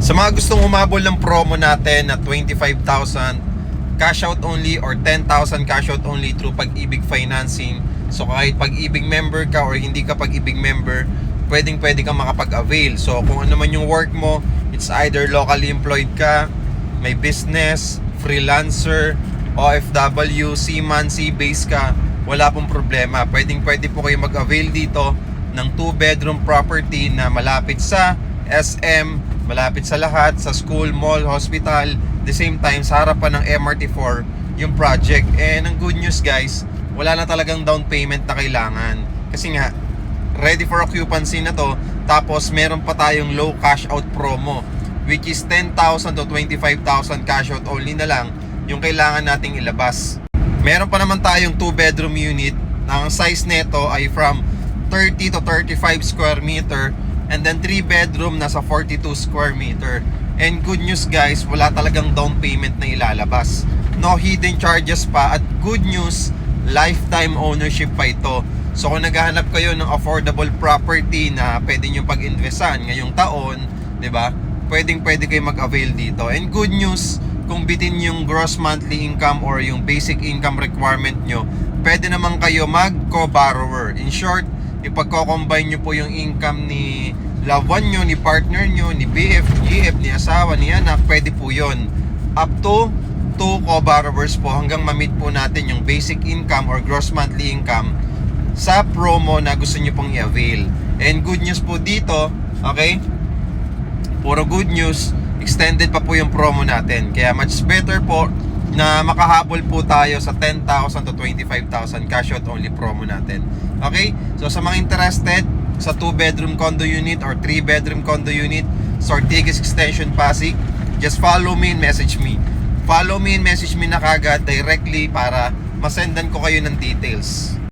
Sa mga gustong humabol ng promo natin na 25,000 cash out only or 10,000 cash out only through Pag-ibig Financing. So kahit Pag-ibig member ka or hindi ka Pag-ibig member, pwede kang makapag-avail. So kung ano man yung work mo, it's either locally employed ka, may business, freelancer, OFW, seaman, sea-base ka, wala pong problema. Pwede po kayo mag-avail dito ng 2-bedroom property na malapit sa SM, malapit sa lahat, sa school, mall, hospital, the same time sa harapan ng MRT4 yung project. And ang good news guys, wala na talagang down payment na kailangan. Kasi nga, ready for occupancy na to. Tapos meron pa tayong low cash out promo, which is 10,000 to 25,000 cash out only na lang yung kailangan nating ilabas. Meron pa naman tayong 2-bedroom unit na ang size nito ay from 30 to 35 square meter, and then 3-bedroom nasa 42 square meter. And good news guys, wala talagang down payment na ilalabas, no hidden charges pa, at good news, lifetime ownership pa ito. So kung naghahanap kayo ng affordable property na pwede nyo pag-investan ngayong taon, 'di ba? Pwede kayo mag-avail dito. And good news, kung bitin yung gross monthly income or yung basic income requirement nyo, pwede naman kayo mag-co-borrower. In short, ipagko-combine nyo po yung income ni loved one nyo, ni partner nyo, ni BF, GF, ni asawa, ni anak, pwede po yun. Up to 2 co-borrowers po hanggang ma-meet po natin yung basic income or gross monthly income sa promo na gusto nyo pong i-avail. And good news po dito, okay? Puro good news, extended pa po yung promo natin. Kaya much better po na makahabol po tayo sa 10,000 to 25,000 cash out only promo natin. Okay? So sa mga interested sa 2-bedroom condo unit or 3-bedroom condo unit sa Ortigas Extension, Pasig, just follow me and message me. Follow me and message me na kagad directly para masendan ko kayo ng details.